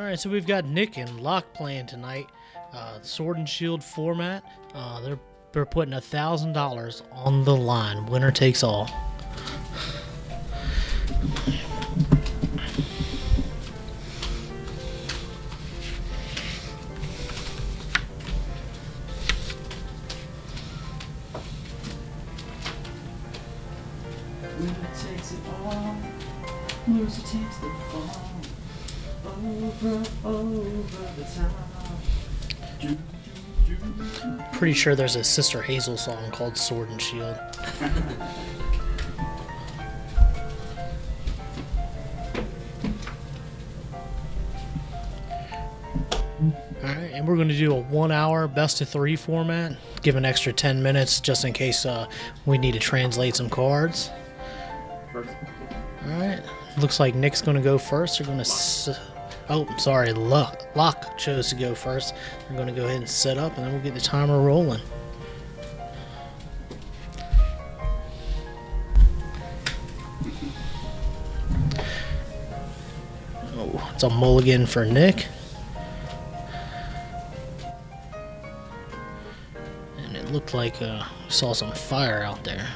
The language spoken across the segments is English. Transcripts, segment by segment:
Alright, so we've got Nick and Locke playing tonight. Sword and Shield format. They're putting $1,000 on the line. Winner takes all. Winner takes it all. Loser takes the fall. Over the top. Pretty sure there's a Sister Hazel song called Sword and Shield. Alright, and we're going to do a 1 hour best of 3 format. Give an extra 10 minutes just in case we need to translate some cards. Alright, looks like Nick's going to go first. They're going to... Oh, sorry, Locke chose to go first. We're going to go ahead and set up, and then we'll get the timer rolling. Oh, it's a mulligan for Nick. And it looked like we saw some fire out there.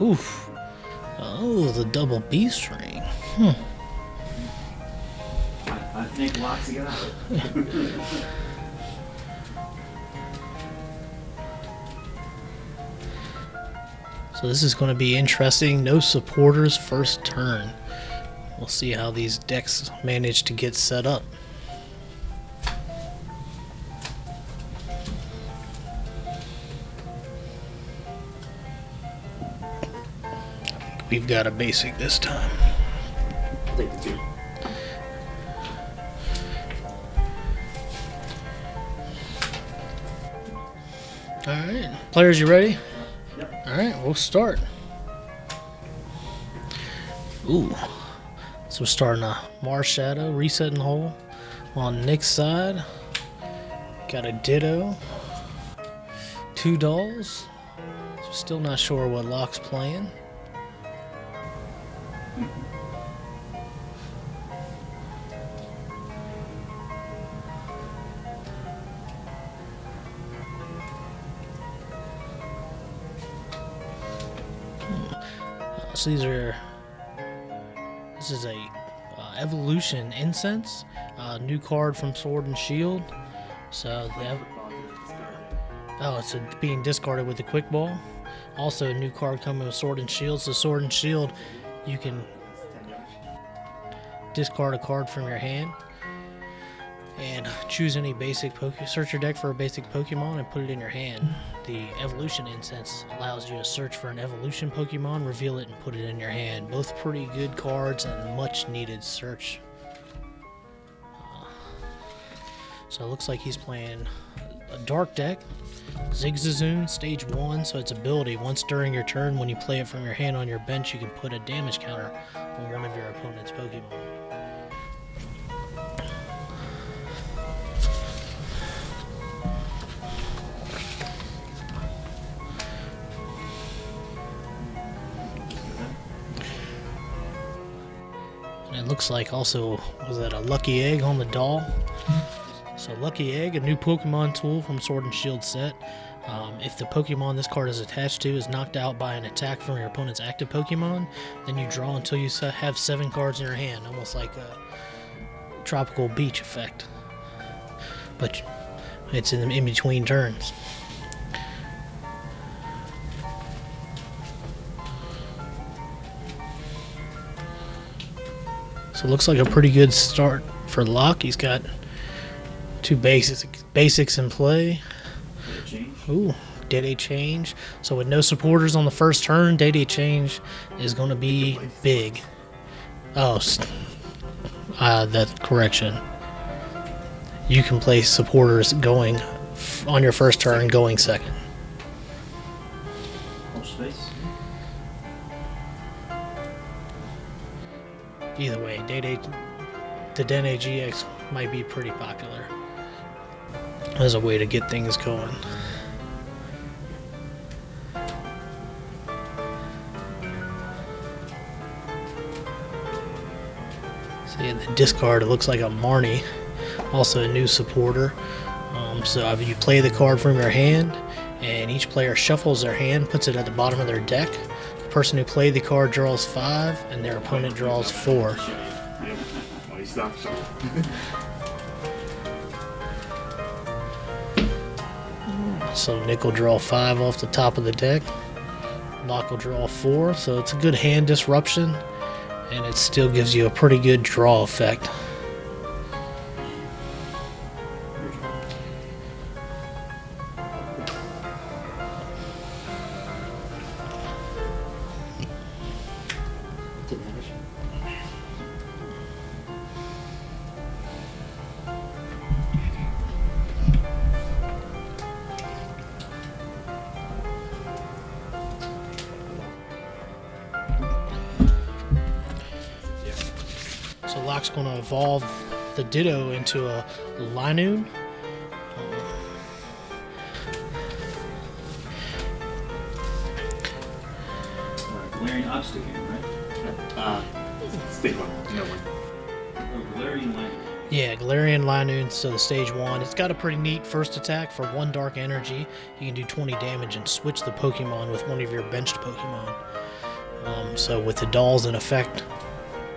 Oof. Oh, the double B string. I think Locke's got it. So this is going to be interesting. No supporters first turn. We'll see how these decks manage to get set up. We've got a basic this time. I'll take the 2. Alright, players, you ready? Yep. Alright, we'll start. Ooh. So we're starting a Mars Shadow, resetting hole. On Nick's side, got a Ditto. 2 dolls. Still not sure what Locke's playing. So this is a Evolution Incense, new card from Sword and Shield. So it's being discarded with the Quick Ball. Also a new card coming with Sword and Shield. So Sword and Shield, you can discard a card from your hand and choose any basic search your deck for a basic Pokemon and put it in your hand. The Evolution Incense allows you to search for an evolution Pokemon, reveal it, and put it in your hand. Both pretty good cards and much needed search. So it looks like he's playing a dark deck. Zigzagoon, stage 1, so its ability, once during your turn when you play it from your hand on your bench, you can put a damage counter on one of your opponent's Pokemon. And it looks like also, was that a Lucky Egg on the doll? So Lucky Egg, a new Pokemon tool from Sword and Shield set. If the Pokemon this card is attached to is knocked out by an attack from your opponent's active Pokemon, then you draw until you have 7 cards in your hand, almost like a Tropical Beach effect. But it's in between turns. So it looks like a pretty good start for Locke. He's got 2 basics in play. Ooh, Day Change. So with no supporters on the first turn, Day Change is going to be big. Oh, that correction. You can play supporters going on your first turn, going second. Space. Either way, the Dene GX might be pretty popular. as a way to get things going. See, in the discard, it looks like a Marnie, also a new supporter. So you play the card from your hand, and each player shuffles their hand, puts it at the bottom of their deck. The person who played the card draws 5, and their opponent draws 4. So Nick will draw 5 off the top of the deck. Locke will draw 4, so it's a good hand disruption, and it still gives you a pretty good draw effect. So Locke's going to evolve the Ditto into a Linoon. Galarian Obstagon, right? Stage 1. No one. Oh, Galarian Linoon. Yeah, Galarian Linoon, so the stage 1. It's got a pretty neat first attack for 1 dark energy. You can do 20 damage and switch the Pokemon with one of your benched Pokemon. So with the dolls in effect,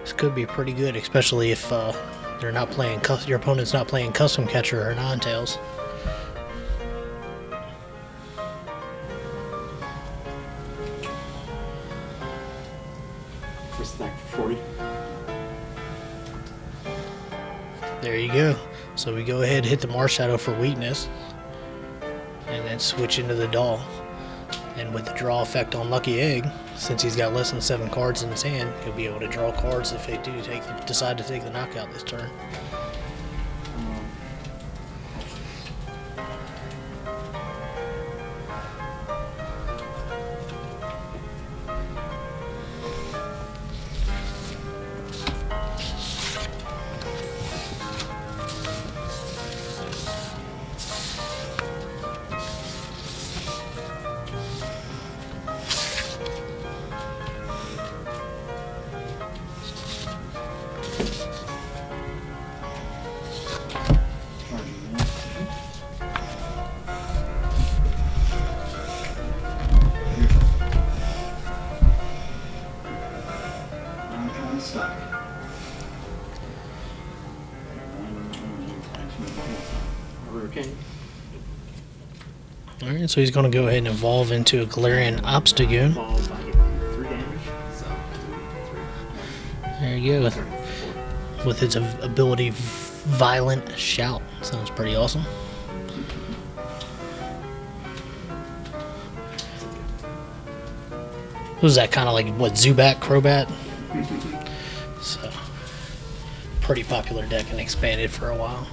this could be pretty good, especially if they're not playing your opponent's not playing Custom Catcher or Ninetales. First attack for 40. There you go. So we go ahead and hit the Marshadow for weakness, and then switch into the doll. And with the draw effect on Lucky Egg, since he's got less than 7 cards in his hand, he'll be able to draw cards if they do decide to take the knockout this turn. Alright, so he's going to go ahead and evolve into a Galarian Obstagoon. Falls, I get 3 damage. So, 3. There you go. With its ability, Violent Shout. Sounds pretty awesome. What was that, kind of like, what, Zubat, Crobat? So, pretty popular deck and expanded for a while.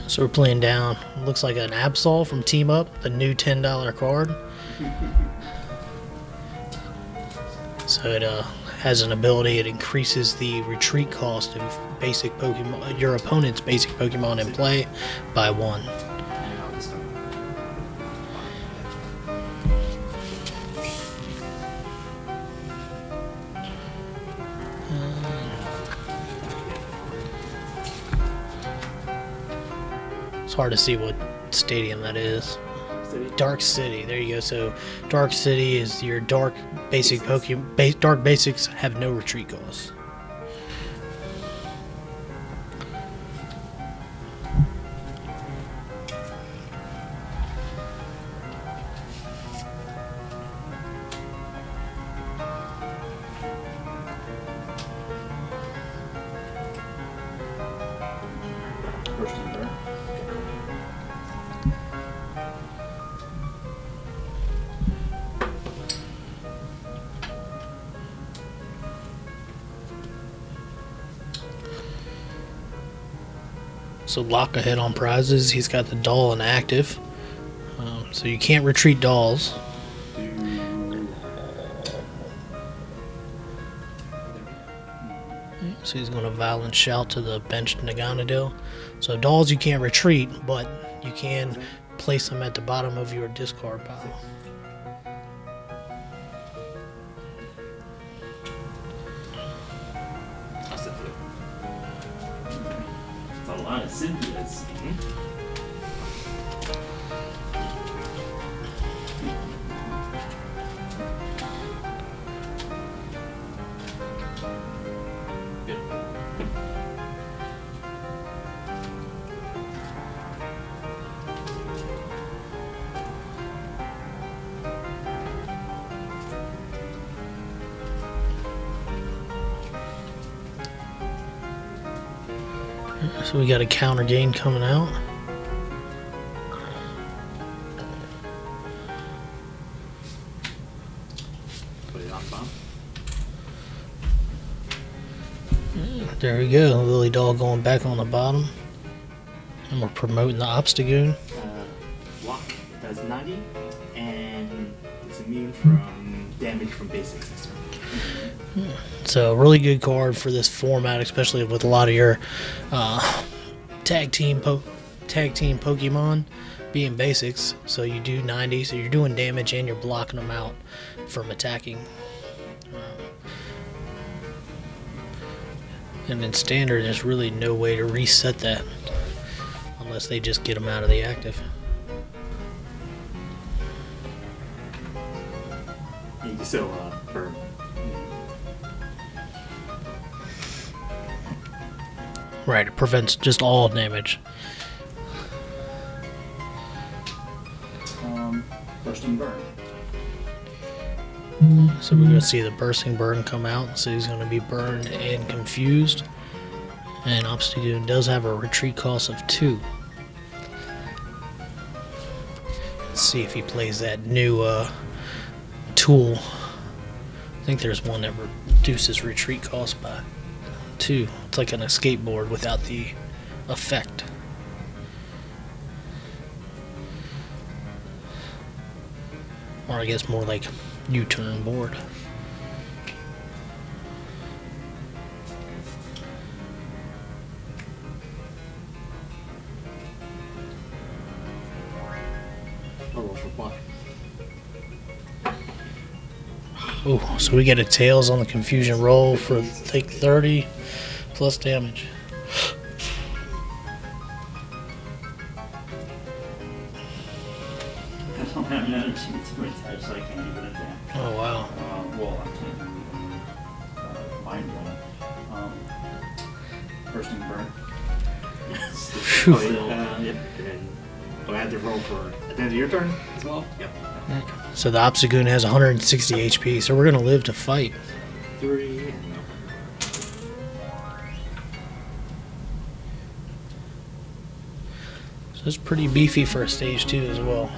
So we're playing down, looks like an Absol from Team Up, the new $10 card. So it has an ability, it increases the retreat cost of basic Pokemon, your opponent's basic Pokemon in play by 1. It's hard to see what stadium that is. Dark City, there you go. So Dark City is your dark basic Pokemon. Dark basics have no retreat costs. So lock ahead on prizes. He's got the doll inactive. So you can't retreat dolls. So he's going to Violent Shout to the benched Naganadel. So dolls you can't retreat, but you can place them at the bottom of your discard pile. That's it. It's a lot of Cynthias. Good. So we got a counter gain coming out. Put it on the bottom. There we go. Lily Doll going back on the bottom. And we're promoting the Obstagoon. Block. It does 90, and it's immune from damage from basics this turn. So a really good card for this format, especially with a lot of your tag team Pokemon being basics. So you do 90, so you're doing damage and you're blocking them out from attacking. And in standard, there's really no way to reset that unless they just get them out of the active. You can still burn. Right, it prevents just all damage. Bursting Burn. So we're going to see the Bursting Burn come out. So he's going to be burned and confused. And Obstagoon does have a retreat cost of 2. Let's see if he plays that new tool. I think there's one that reduces retreat cost by 2. It's like an escape board without the effect. Or I guess more like U-turn board. I'll roll for block. Oh, so we get a Tails on the Confusion roll for take 30 plus damage. I don't have another chance to attach, so I can't even attack. Oh wow. Well, I can't mind blown. Bursting Burn. Phew. Yep. And I had to roll for at the end of your turn as well. Yep. So the Obstagoon has 160 HP, so we're gonna live to fight. 3 and So it's pretty beefy for a stage 2 as well.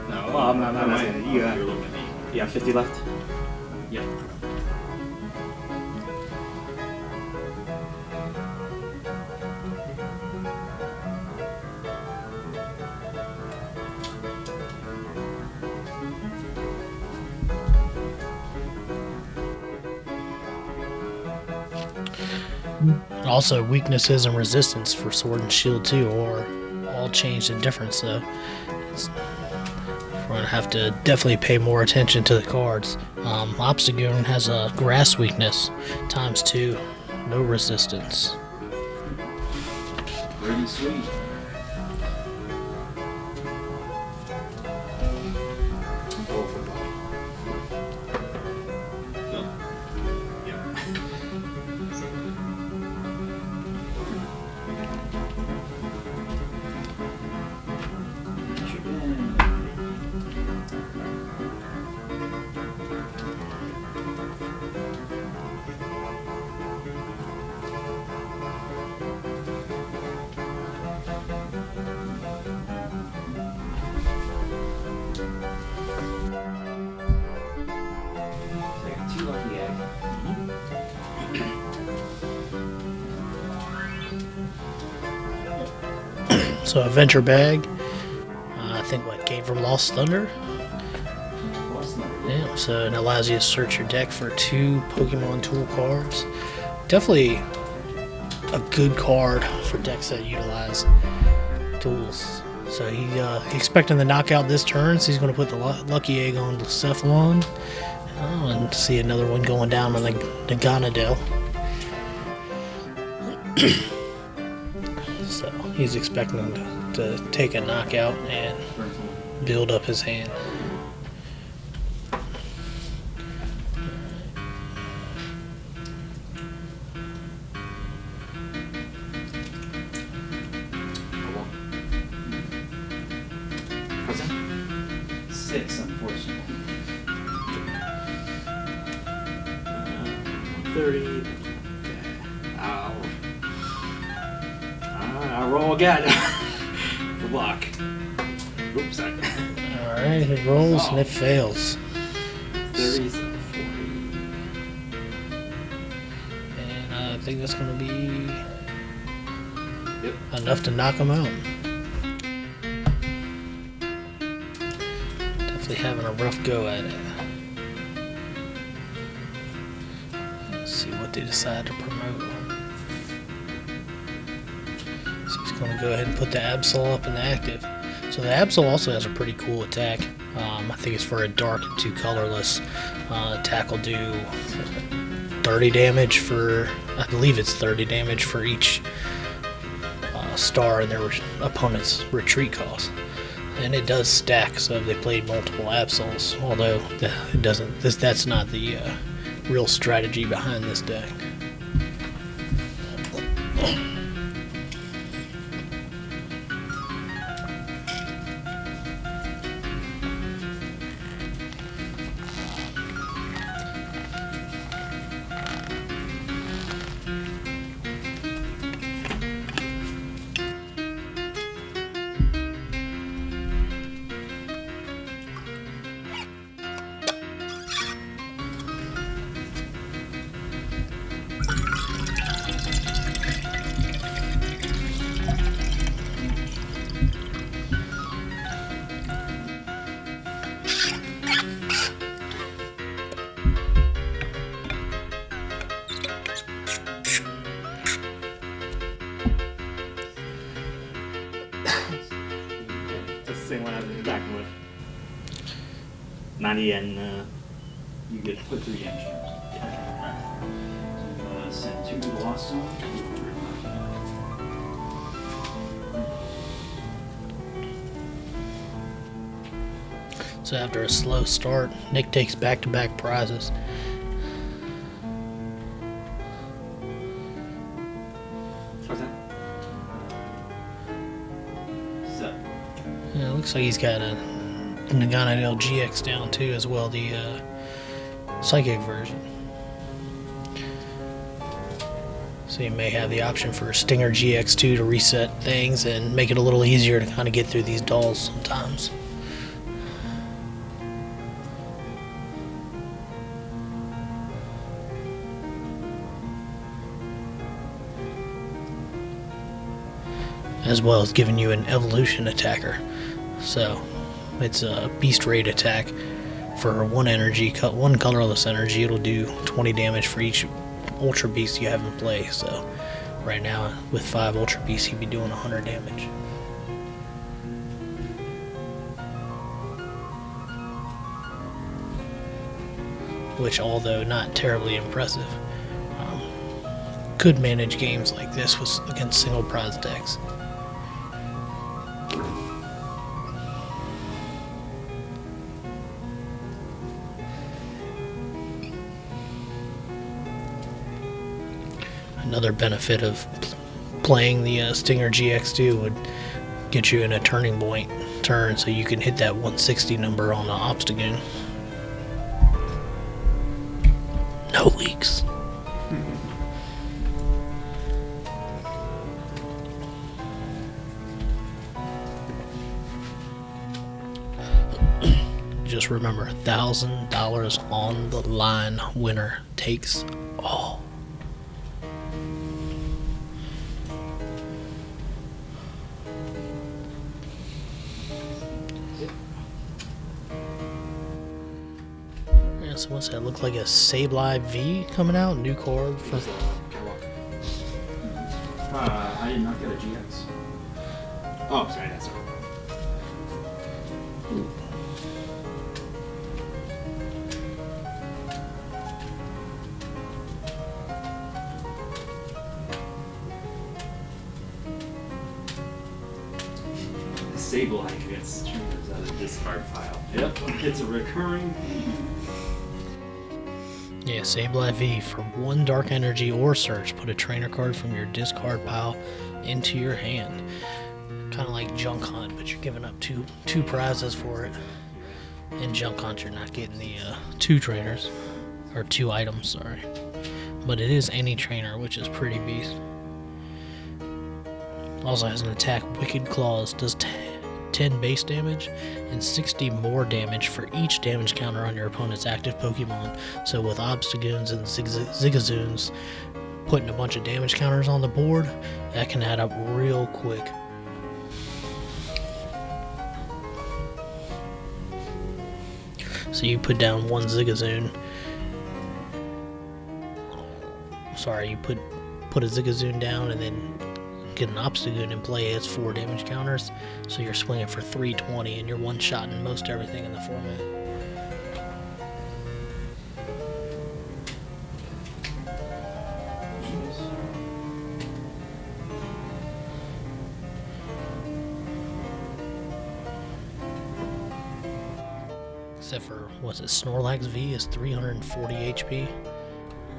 no, well, I'm not asking you. You're looking at me. You have 50 left. Yep. Also, weaknesses and resistance for Sword and Shield too, or all change in difference. So we're gonna have to definitely pay more attention to the cards. Obstagoon has a Grass weakness ×2, no resistance. Pretty sweet. Roll for block. No. Yep. 2 lucky egg. So adventure bag. I think what came from Lost Thunder. Lost number. Yeah. So it allows you to search your deck for 2 Pokemon tool cards. Definitely a good card for decks that utilize tools. So he's expecting the knockout this turn, so he's going to put the lucky egg on Blacephalon. And see another one going down on the Naganadel. So he's expecting to take a knockout and build up his hand. Present. 6, unfortunately. 30. Ow. I'll roll again. Good luck. Oops, sorry. Alright, it rolls and it fails. 30, 40. And I think that's going to be Yep. enough to knock him out. Definitely having a rough go at it. Let's see what they decide to promote. So he's going to go ahead and put the Absol up in the active. So the Absol also has a pretty cool attack. I think it's for a dark and 2 colorless. Attack will do 30 damage for, I believe it's 30 damage for each star in their opponent's retreat cost. And it does stack, so if they played multiple Absols, although it doesn't, that's not the real strategy behind this deck. That's the same one I've been attacking with. 90 and You get put 3 damage turns. Send 2 to the Lost Zone. So after a slow start, Nick takes back-to-back prizes. what's that? So, Yeah, it looks like he's got a Naganadel GX down too, as well, the Psychic version. So you may have the option for Stinger GX2 to reset things and make it a little easier to kind of get through these dolls sometimes. As well as giving you an evolution attacker. So it's a beast raid attack for 1 energy, 1 colorless energy. It'll do 20 damage for each ultra beast you have in play. So right now with 5 ultra beasts he'd be doing 100 damage. Which, although not terribly impressive, could manage games like this against single prize decks. Another benefit of playing the Stinger GX2 would get you in a turning point turn, so you can hit that 160 number on the Obstagoon. No leaks. just remember, $1,000 on the line. Winner takes all. Yeah, so what's that? Look like a Sableye V coming out. New card for. I did not get a GX. Oh, sorry, that's right. Sableye gets trainers out of the discard file. Yep, it's a recurring theme. Yeah, Sableye V. For 1 dark energy or search, put a trainer card from your discard pile into your hand. Kind of like Junk Hunt, but you're giving up two prizes for it. In Junk Hunt, you're not getting the 2 trainers. Or 2 items, sorry. But it is any trainer, which is pretty beast. Also has an attack, Wicked Claws. Does 10 base damage and 60 more damage for each damage counter on your opponent's active Pokemon. So with Obstagoons and Zigazoons putting a bunch of damage counters on the board, that can add up real quick. So you put down 1 Zigazoon. Sorry, you put a Zigazoon down and then get an Obstagoon in play. It's 4 damage counters, so you're swinging for 320 and you're one-shotting most everything in the format. Except for, what's it, Snorlax V is 340 HP.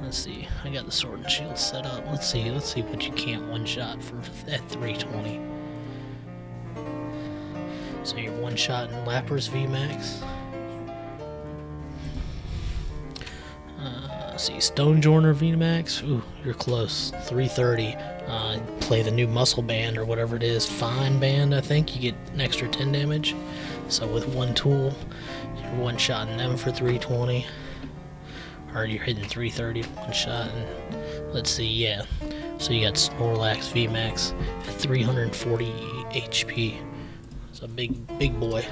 Let's see, I got the Sword and Shield set up. Let's see what you can't one-shot for at 320. So you're one-shotting Lapras VMAX. Let's see, Stonejourner VMAX. Ooh, you're close. 330. Play the new Muscle Band or whatever it is. Fine Band, I think. You get an extra 10 damage. So with 1 tool, you're one-shotting them for 320. Or you're hitting 330 one shot, and let's see, yeah. So you got Snorlax VMAX at 340 HP. It's a big boy.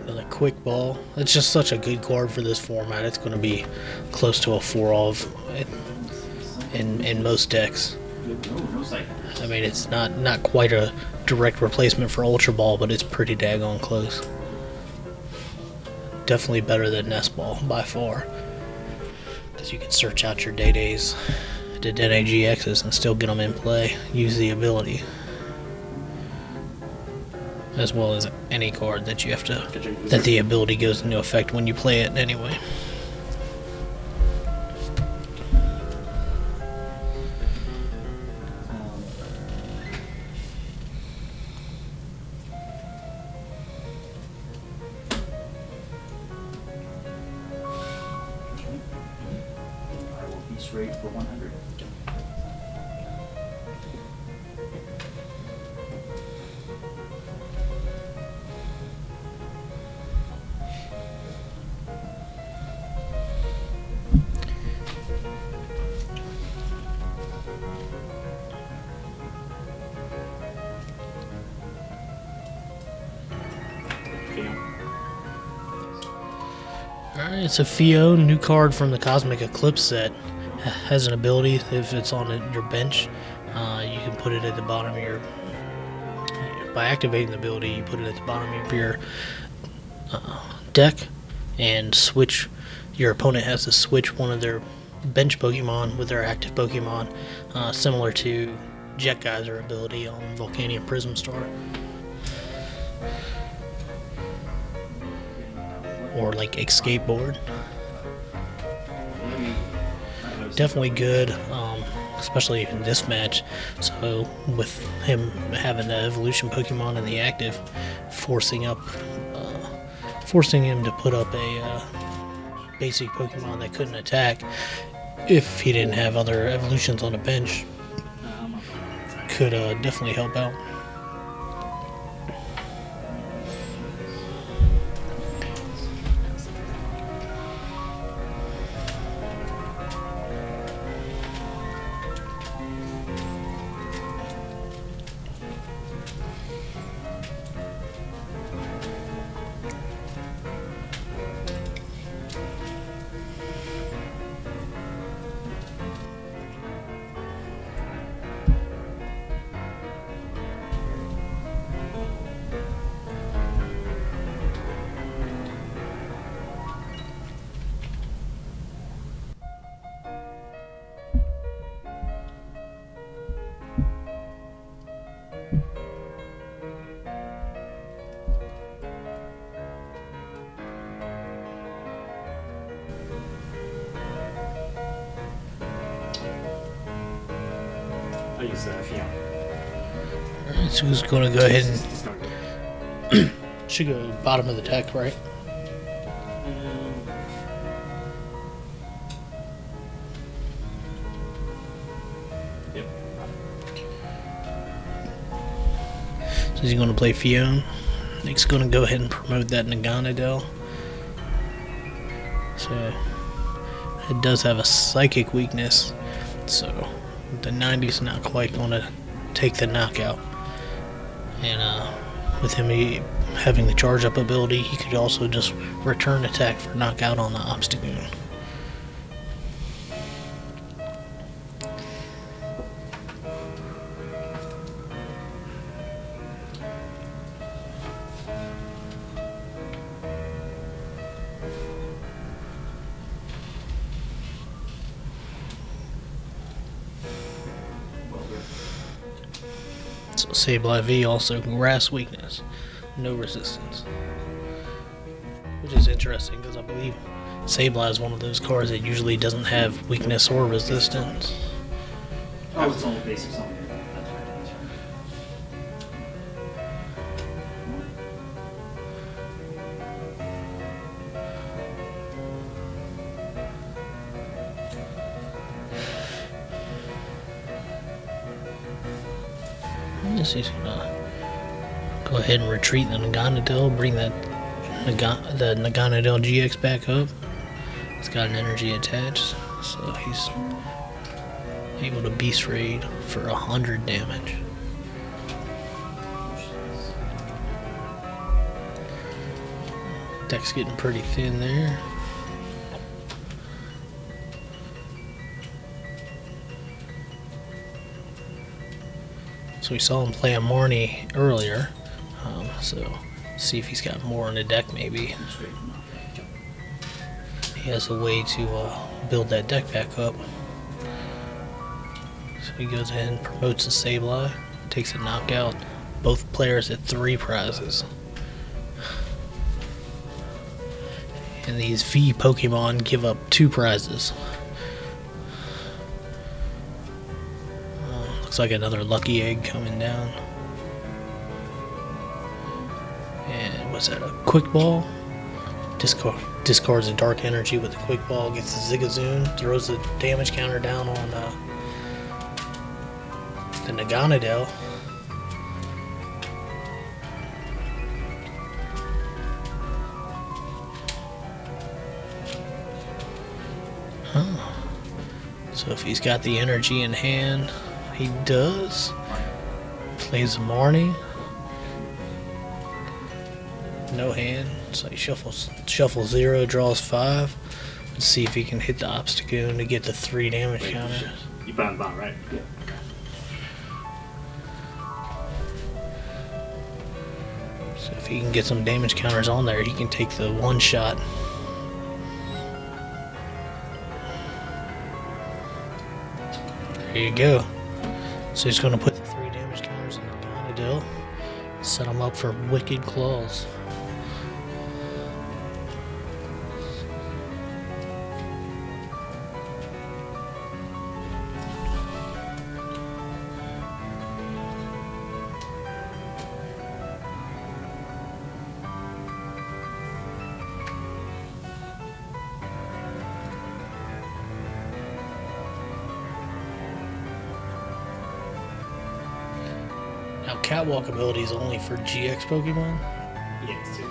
Got a quick ball. It's just such a good card for this format. It's going to be close to a 4-of in most decks. I mean, it's not quite a direct replacement for Ultra Ball, but it's pretty daggone close. Definitely better than Nest Ball by far, because you can search out your Day-Days to GXs and still get them in play. Use the ability. As well as any card that you have to, that the ability goes into effect when you play it anyway. I will be straight for 100. Alright, it's a Fio, new card from the Cosmic Eclipse set. Has an ability, if it's on your bench, you can put it at the bottom of your... By activating the ability, you put it at the bottom of your deck, and switch... Your opponent has to switch one of their bench Pokemon with their active Pokemon, similar to Jet Geyser ability on Volcanion Prism Star. Or like Escape Board. Definitely good. especially in this match. So with him having the evolution Pokemon in the active, forcing him to put up a basic Pokemon that couldn't attack if he didn't have other evolutions on the bench could definitely help out. I use Fion. Alright, so who's going to go ahead and Discard it. should go bottom of the deck, right? Yep. So he's going to play Fion. Nick's going to go ahead and promote that Naganadel. So it does have a psychic weakness, so the 90's not quite going to take the knockout. And with him having the charge up ability, he could also just return attack for knockout on the Obstagoon. So Sableye V also grass weakness, no resistance, which is interesting because I believe Sableye is one of those cards that usually doesn't have weakness or resistance. Oh, it's only basics on here. That's right. Yes, he's gonna go ahead and retreat the Naganadel, bring that the Naganadel-GX back up. It's got an energy attached, so he's able to Beast Raid for 100 damage. Deck's getting pretty thin there. So we saw him play a Marnie earlier, so see if he's got more in the deck maybe. He has a way to build that deck back up. So he goes ahead and promotes the Sableye, takes a knockout. Both players at 3 prizes. And these V Pokemon give up 2 prizes. Looks like another lucky egg coming down. And what's that, a quick ball? Discards a dark energy with a quick ball, gets the Zigzagoon, throws the damage counter down on the Naganadel. So if he's got the energy in hand, he does. Plays a Marnie. No hand. So he shuffles 0, draws 5. Let's see if he can hit the Obstagoon to get the 3 damage counter. You put on the bottom, right? Yeah. So if he can get some damage counters on there, he can take the 1 shot. There you go. So he's going to put the 3 damage counters in the Naganadel, set him up for Wicked Claws. Catwalk ability is only for GX Pokemon. Yeah, it's 2.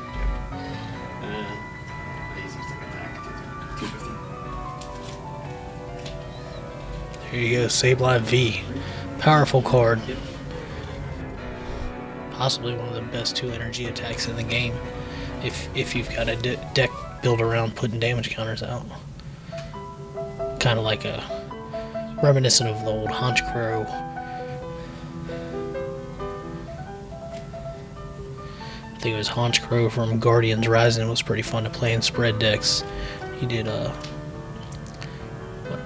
Lazy attack. 250. There you go, Sableye V. Powerful card. Yep. Possibly one of the best 2 energy attacks in the game. If you've got a deck built around putting damage counters out. Kind of like a reminiscent of the old Honchkrow. I think it was Honchkrow from Guardians Rising. Was pretty fun to play in spread decks. He did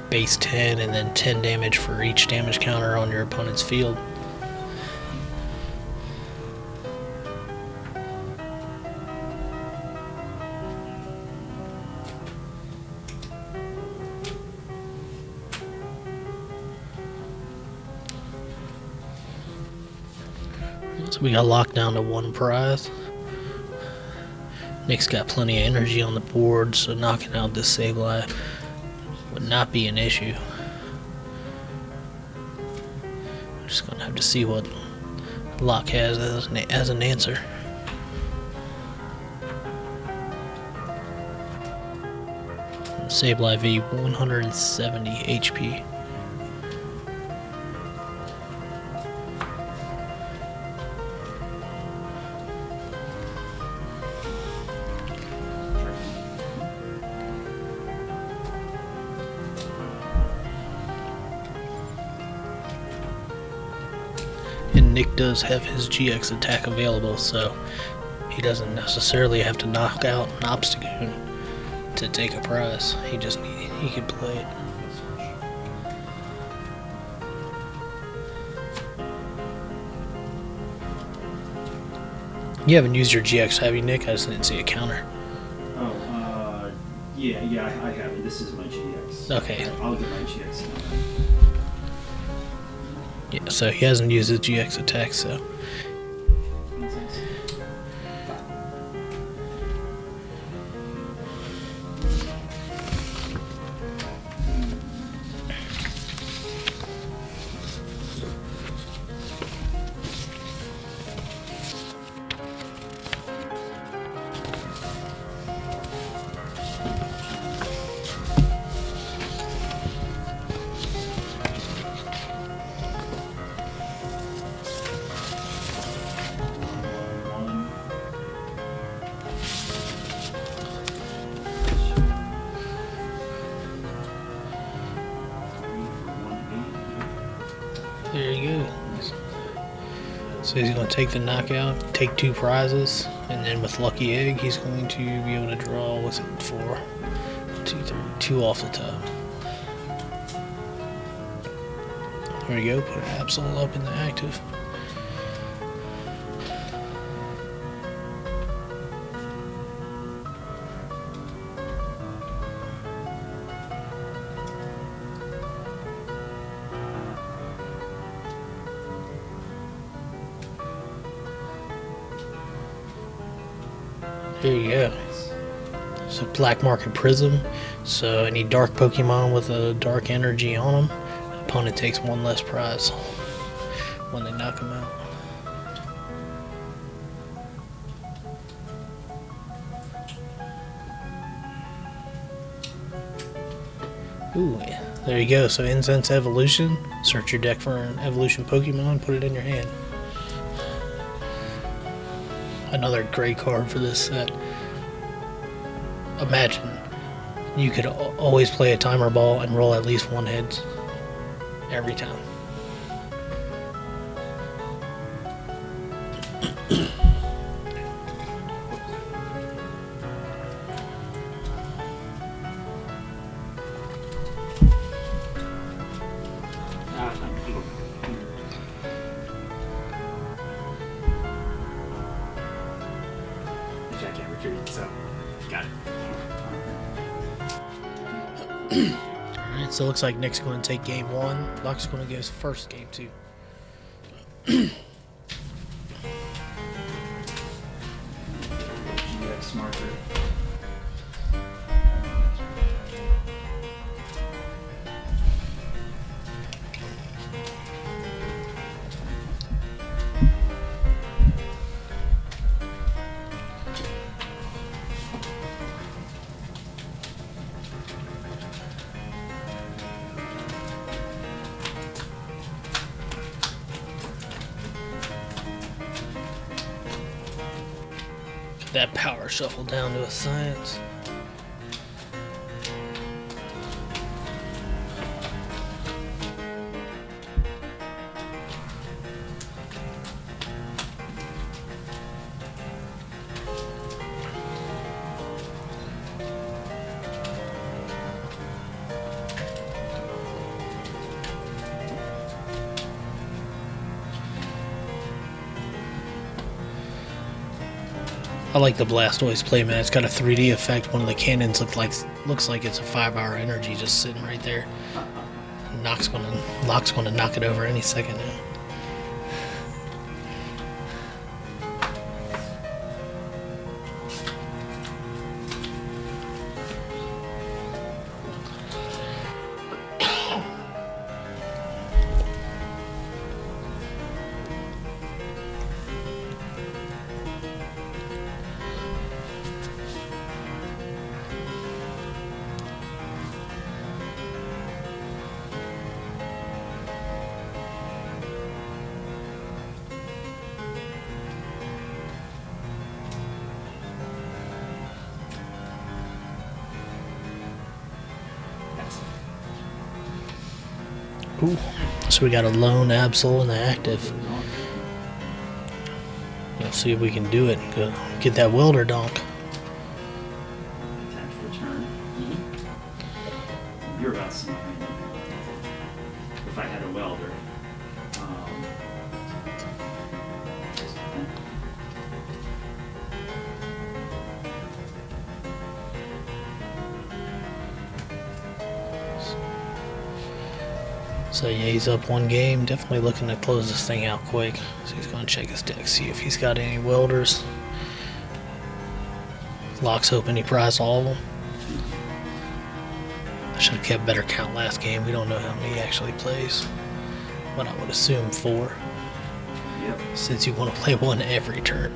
base 10 and then 10 damage for each damage counter on your opponent's field. So we got locked down to 1 prize. Nick's got plenty of energy on the board, so knocking out this Sableye would not be an issue. We're just gonna have to see what Locke has as an answer. Sableye V, 170 HP. And Nick does have his GX attack available, so he doesn't necessarily have to knock out an Obstagoon to take a prize. He can play it. You haven't used your GX, have you, Nick? I just didn't see a counter. Oh, yeah, I have it. This is my GX. Okay. I'll get my GX now. Yeah, so he hasn't used his GX attack, so. There you go. So he's going to take the knockout, take 2 prizes, and then with Lucky Egg, he's going to be able to draw, what's it, 4, 2, 3, 2 off the top. There you go, put Absol up in the active. There you go. It's a Black Market Prism, so any dark Pokemon with a dark energy on them, the opponent takes 1 less prize when they knock them out. Ooh, yeah. There you go. So Incense Evolution, search your deck for an evolution Pokemon, put it in your hand. Another great card for this set. Imagine you could always play a timer ball and roll at least 1 heads every time. I can't retreat, so got it. Alright, so it looks like Nick's going to take game 1. Locke's going to go first game 2. GX marker. that power shuffle down to a science. I like the Blastoise playmat. It's got a 3D effect. One of the cannons looks like it's a 5-hour energy just sitting right there. Locke's gonna knock it over any second now. Ooh. So we got a lone Absol and the active. Let's see if we can do it. Go get that welder donk. Attach return. You're about smiling. If I had a welder. So yeah, he's up one game. Definitely looking to close this thing out quick. So he's going to check his deck, see if he's got any welders. Locke's hoping he pries all of them. I should have kept better count last game. We don't know how many he actually plays, but I would assume 4. Yep. Since you want to play one every turn.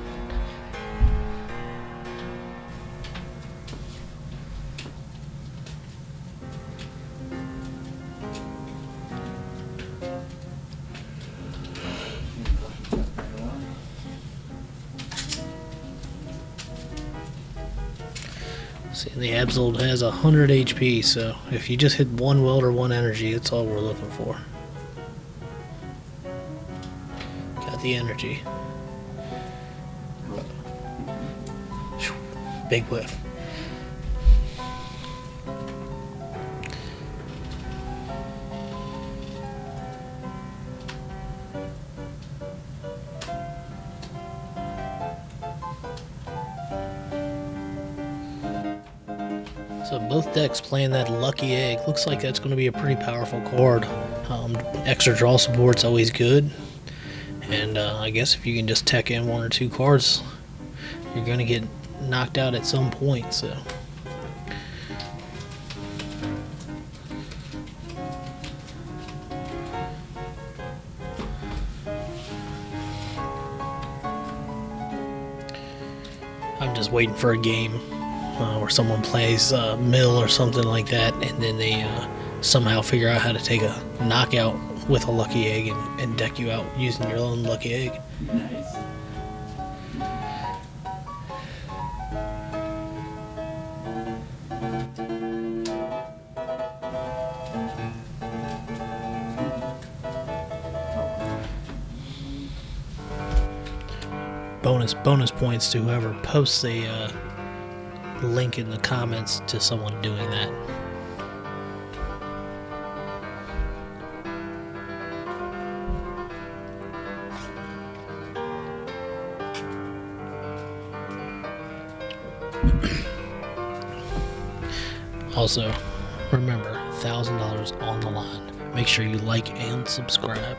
See, the Absol has 100 HP, so if you just hit one weld or one energy, that's all we're looking for. Got the energy. Big whiff. So both decks playing that Lucky Egg. Looks like that's going to be a pretty powerful card. Extra draw support's always good. And I guess if you can just tech in 1 or 2 cards, you're going to get knocked out at some point. So I'm just waiting for a game where someone plays Mill or something like that, and then they somehow figure out how to take a knockout with a Lucky Egg and deck you out using your own Lucky Egg. Nice. Bonus points to whoever posts a link in the comments to someone doing that. Also, remember, $1,000 on the line. Make sure you like and subscribe.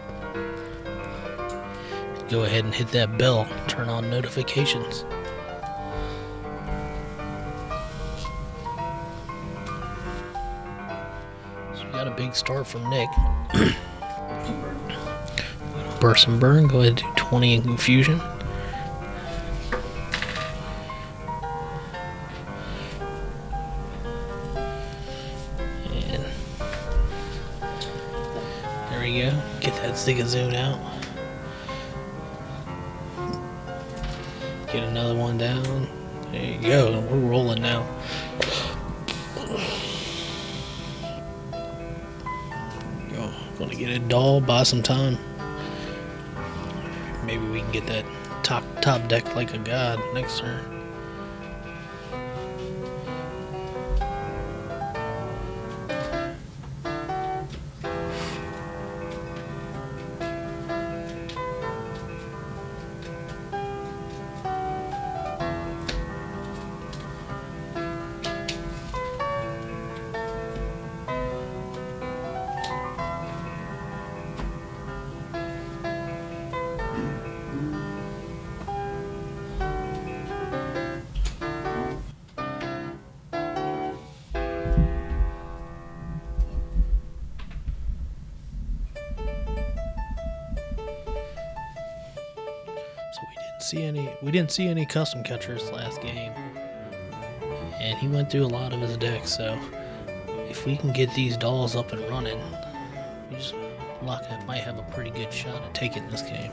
Go ahead and hit that bell. Turn on notifications. So we got a big start from Nick. Burst and burn. Go ahead and do 20 in confusion. And there we go. Get that Zigzagoon out. Get another one down. There you go. We're rolling now. Go. Gonna get a doll. Buy some time. Maybe we can get that top deck like a god next turn. We didn't see any custom catchers last game, and he went through a lot of his deck. So if we can get these dolls up and running, we just might have a pretty good shot at taking this game.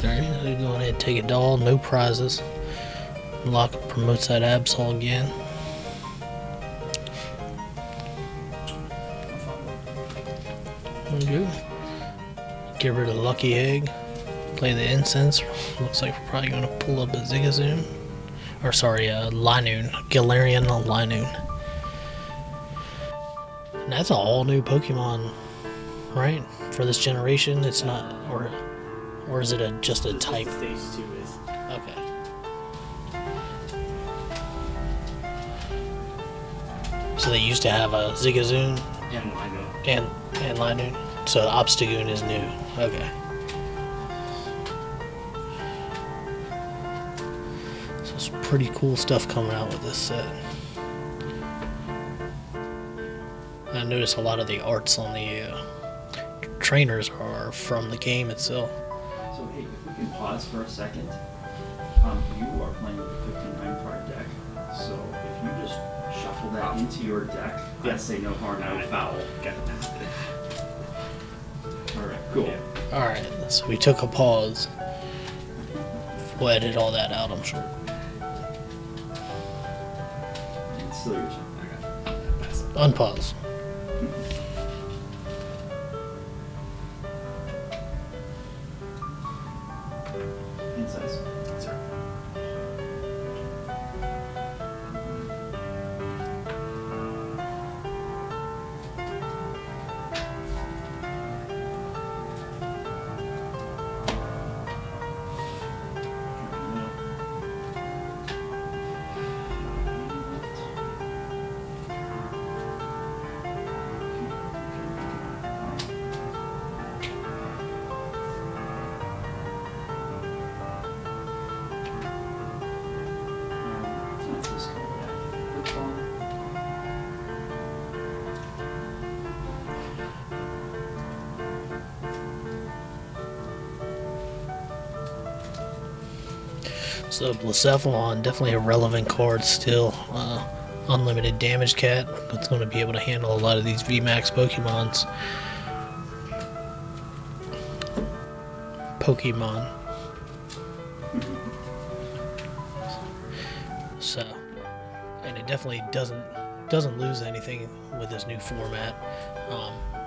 Alright, we're going ahead and take a doll, no prizes. Lock promotes that Absol again. There we go. Get rid of Lucky Egg. Play the Incense. Looks like we're probably going to pull up a Zigzagoon. Or sorry, Linoon. Galarian Linoon. And that's an all new Pokemon, right? For this generation, it's not, or is it just a type? Stage 2 is. Okay. So they used to have a Zigzagoon And Lino. and Linoon. So Obstagoon is new. Okay. So some pretty cool stuff coming out with this set. I noticed a lot of the arts on the trainers are from the game itself. So hey, if we can pause for a second, you are playing with a 59 card deck. So if you just shuffle that into your deck, Yeah. I'd say no harm, no foul. Got it. All right, cool. Yeah. Alright, so we took a pause. We'll edit all that out, I'm sure. It's still your turn. Okay. Pass it. Unpause. Insights. Sir. That's this card, yeah. Good call. So Blacephalon, definitely a relevant card still. Unlimited damage cat. It's going to be able to handle a lot of these VMAX Pokemon. So, and it definitely doesn't lose anything with this new format.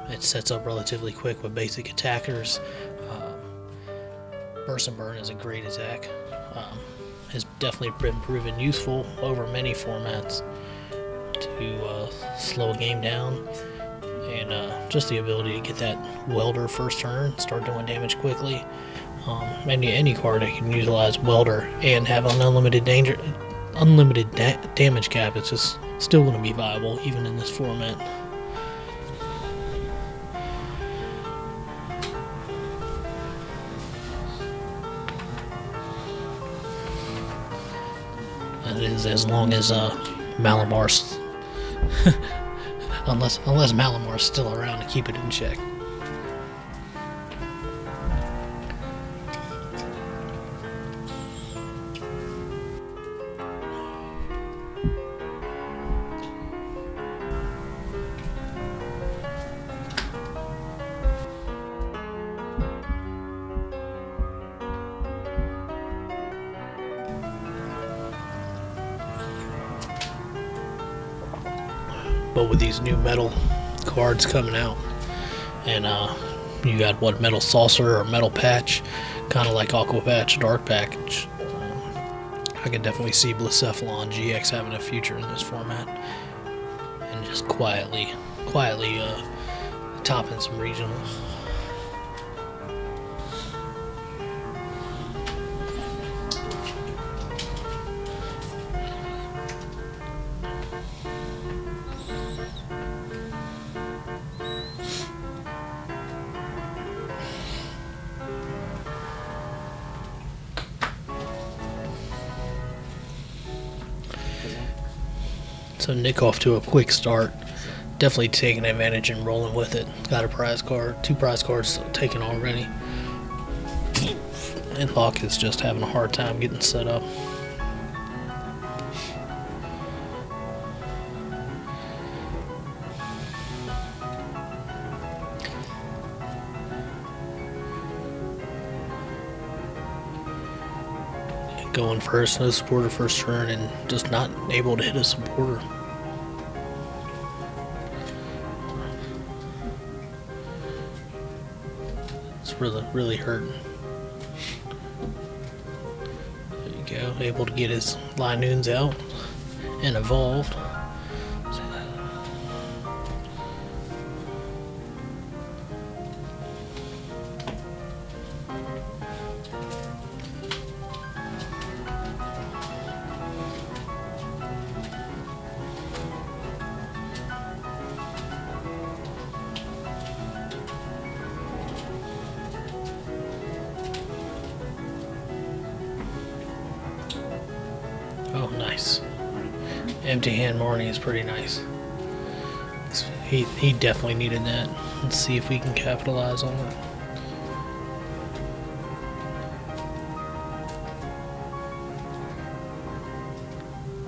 It sets up relatively quick with basic attackers. Burst and Burn is a great attack. Has definitely been proven useful over many formats. to slow a game down, and just the ability to get that welder first turn, start doing damage quickly. Any card that can utilize welder and have an unlimited damage cap, it's just still going to be viable even in this format. That is as long as Malamar's unless Malamar's still around to keep it in check. But with these new metal cards coming out, and you got what, Metal Saucer or Metal Patch, kind of like Aqua Patch, Dark Package. I can definitely see Blacephalon-GX having a future in this format, and just quietly topping some regionals. So Nick off to a quick start, definitely taking advantage and rolling with it. Got a prize card, 2 prize cards taken already. And Hawk is just having a hard time getting set up. Going first, no supporter first turn, and just not able to hit a supporter. It's really hurting. There you go, able to get his Linoons out and evolved. Oh, nice. Empty hand Marnie is pretty nice. He definitely needed that. Let's see if we can capitalize on it.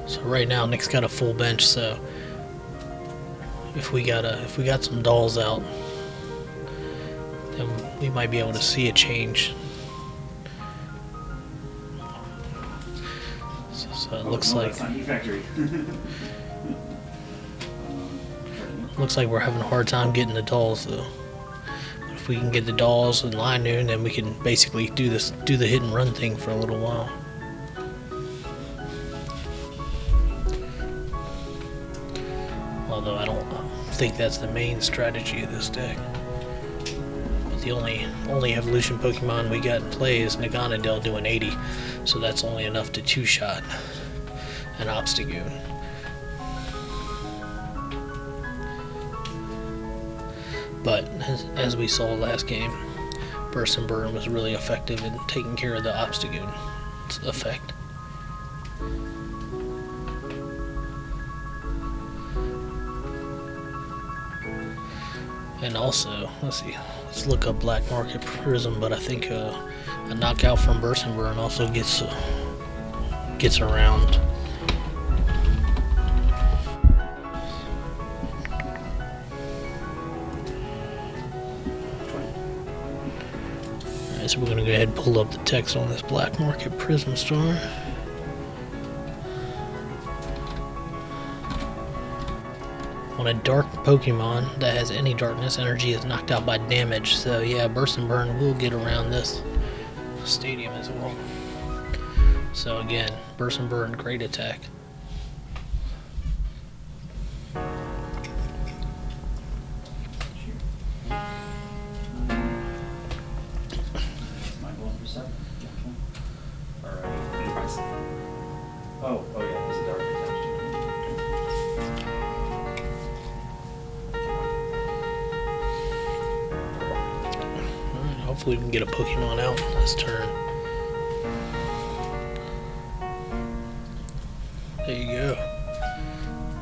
So right now Nick's got a full bench, so if we got some dolls out, then we might be able to see a change. So it looks like looks like we're having a hard time getting the dolls though. If we can get the dolls and Linoon, then we can basically do the hit and run thing for a little while. Although I don't think that's the main strategy of this deck. But the only evolution Pokemon we got in play is Naganadel doing 80, so that's only enough to two-shot an Obstagoon. But as we saw last game, Burst and Burn was really effective in taking care of the Obstagoon's effect. And also, let's look up Black Market Prism, but I think a knockout from Burst and Burn also gets around. Alright, so we're going to go ahead and pull up the text on this Black Market Prism Star. When a dark Pokemon that has any darkness energy is knocked out by damage, so yeah, Burst and Burn will get around this stadium as well. So again, Burst and Burn, great attack. Hopefully we can get a Pokemon out this turn. There you go.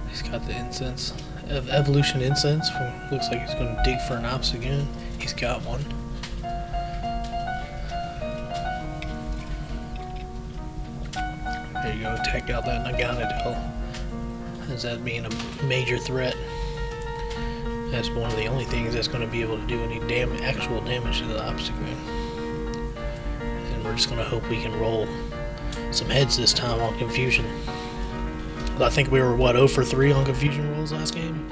He's got the incense. Evolution incense. Looks like he's going to dig for an Obstagoon. He's got one. There you go. Take out that Naganadel. As that being a major threat. That's one of the only things that's going to be able to do any actual damage to the Obstagoon. And we're just going to hope we can roll some heads this time on Confusion. I think we were, what, 0 for 3 on Confusion rolls last game?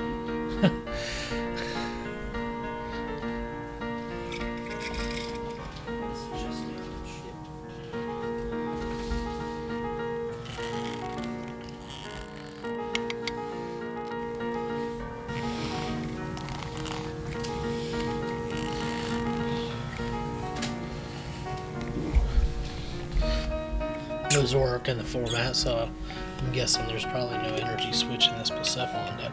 No Zoroark in the format, so I'm guessing there's probably no energy switch in this Blacephalon deck.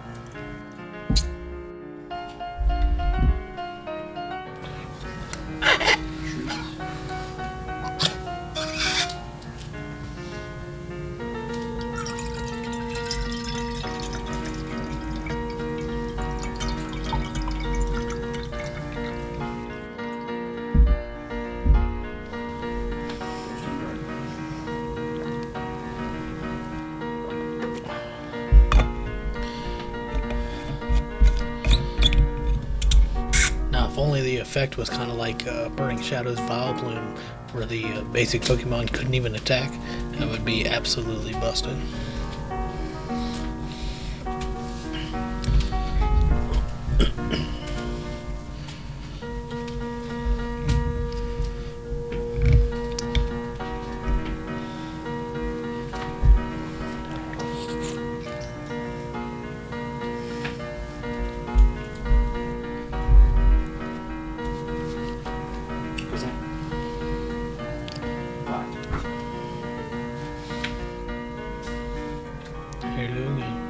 If only the effect was kind of like Burning Shadows Vileplume, where the basic Pokemon couldn't even attack, that would be absolutely busted.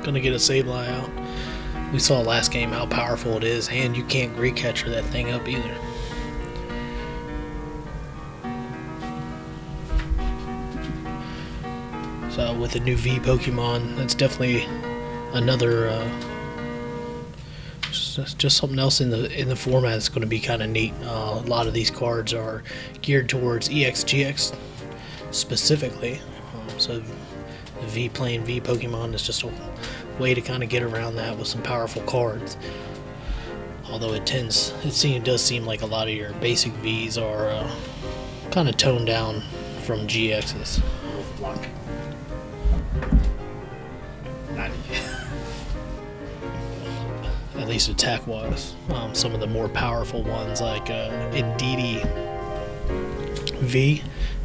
Gonna get a Sableye out. We saw last game how powerful it is, and you can't Great Catcher that thing up either. So with the new V Pokemon, that's definitely another just something else in the format that's going to be kind of neat. A lot of these cards are geared towards EX/GX specifically, so the V playing V Pokemon is just a way to kind of get around that with some powerful cards. Although it does seem like a lot of your basic Vs are kind of toned down from GXs. Block. 90. At least attack wise. Some of the more powerful ones like Indeedee V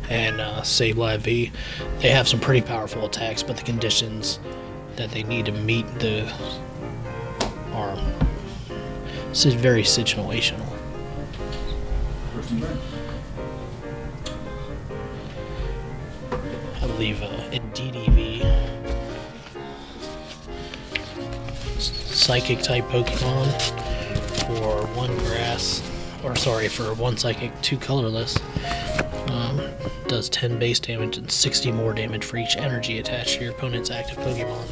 and Sableye V, they have some pretty powerful attacks, but the conditions that they need to meet are very situational. I believe Indeedee V, Psychic type Pokemon for one Psychic, 2 colorless. Does 10 base damage and 60 more damage for each energy attached to your opponent's active Pokemon.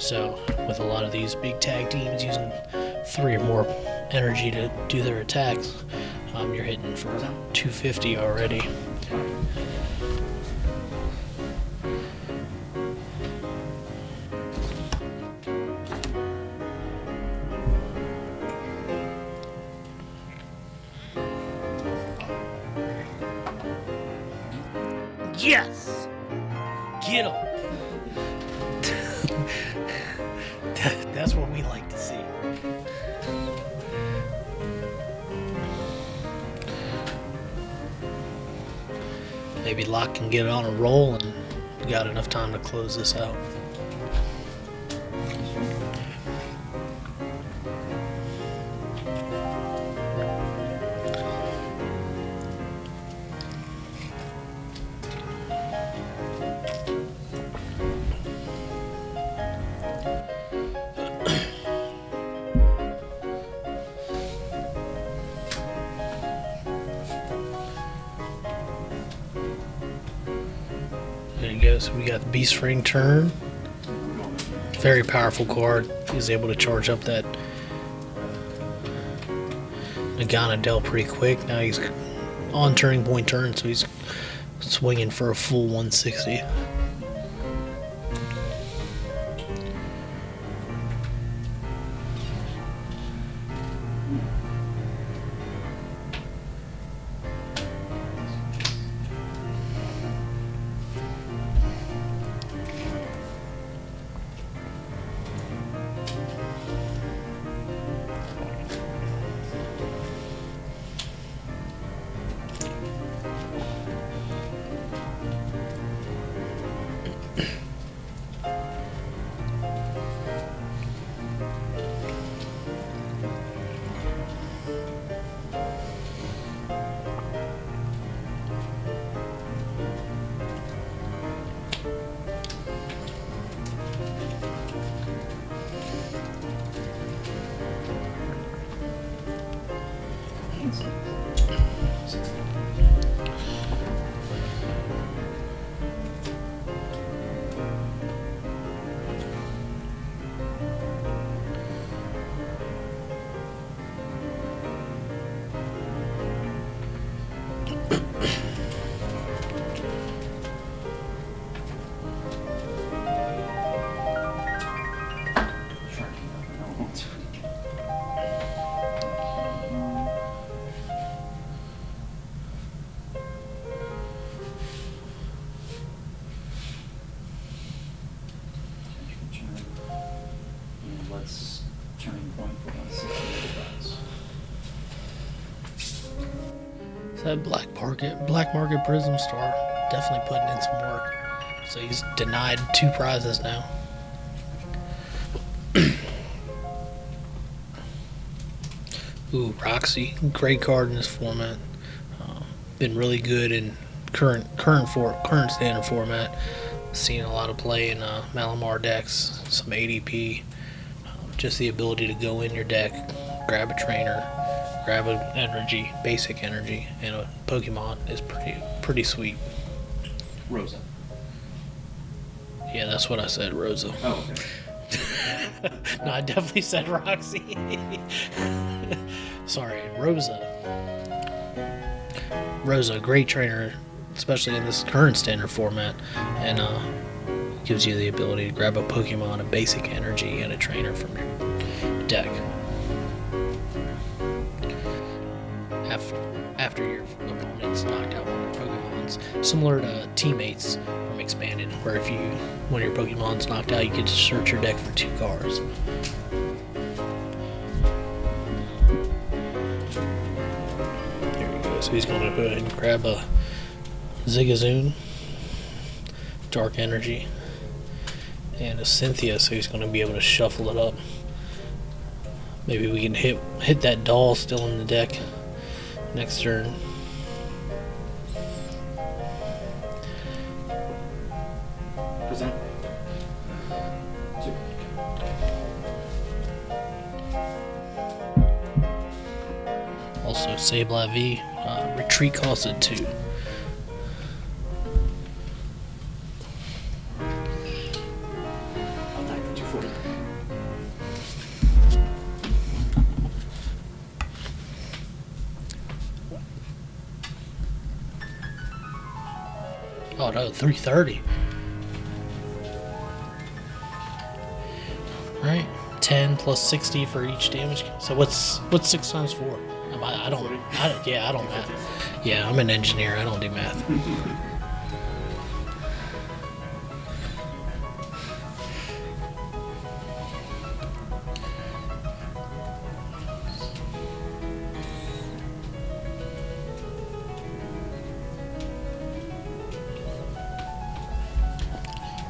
So, with a lot of these big tag teams using 3 or more energy to do their attacks, you're hitting for 250 already. Yes! Get him! That's what we like to see. Maybe Locke can get on a roll and we got enough time to close this out. So we got Beast Ring turn. Very powerful card. He's able to charge up that Naganadel pretty quick. Now he's on turning point turn, so he's swinging for a full 160. Let's turning point for 160 So that Black Market Prism Star definitely putting in some work. So he's denied 2 prizes now. Ooh, Roxy, great card in this format. Been really good in current standard format. Seen a lot of play in Malamar decks, some ADP. Just the ability to go in your deck, grab a trainer, grab an energy, basic energy, and a Pokemon is pretty sweet. Rosa. Yeah, that's what I said, Rosa. Oh, okay. No, I definitely said Roxy. Sorry, Rosa. Rosa, great trainer, especially in this current standard format, and gives you the ability to grab a Pokemon, a basic energy, and a trainer from your deck. After your opponent's knocked out one of your Pokemons, similar to Teammates from Expanded, where when your Pokemon's knocked out, you get to search your deck for 2 cards. There we go. So he's going to go ahead and grab a Zigzagoon, Dark Energy, and a Cynthia, so he's going to be able to shuffle it up. Maybe we can hit that doll still in the deck next turn. Present. Also, Sableye V, retreat costs at 2. I'll die for 240. Oh no, 330. Alright, 10 plus 60 for each damage. So what's 6 times 4? I don't math. Yeah, I'm an engineer, I don't do math.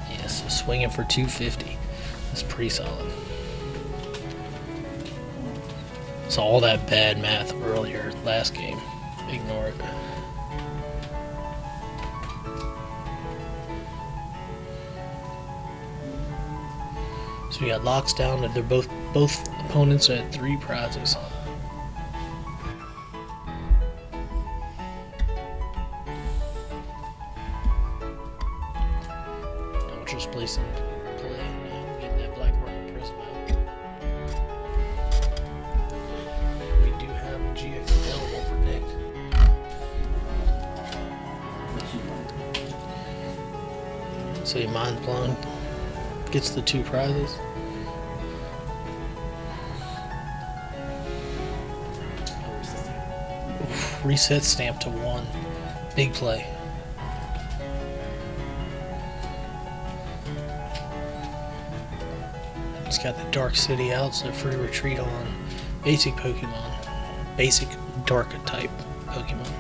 Yeah, so swinging for 250. That's pretty solid. So all that bad math earlier last game, ignore it. So we got locks down, and they're both opponents at 3 prizes. Actually, mind blown. Gets the 2 prizes. Reset stamp to 1. Big play. It's got the Dark City out, so free retreat on basic Pokemon. Basic Dark type Pokemon.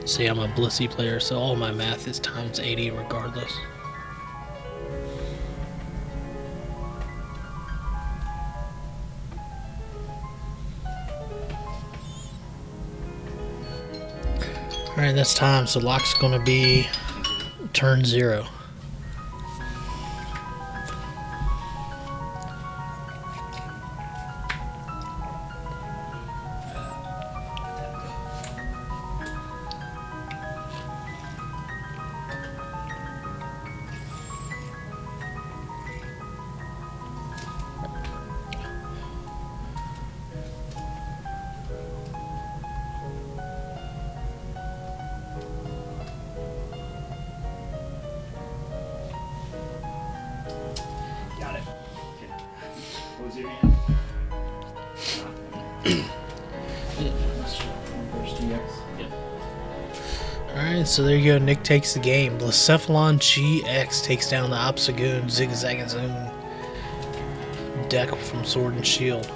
See, I'm a Blissey player, so all my math is times 80 regardless. Alright, that's time, so lock's gonna be turn 0. Got it. Okay. What was your hand? UPR-SwSh. Yep. Alright, so there you go. Nick takes the game. Blacephalon-GX takes down the Obstagoon Zigzagoon deck from Sword and Shield.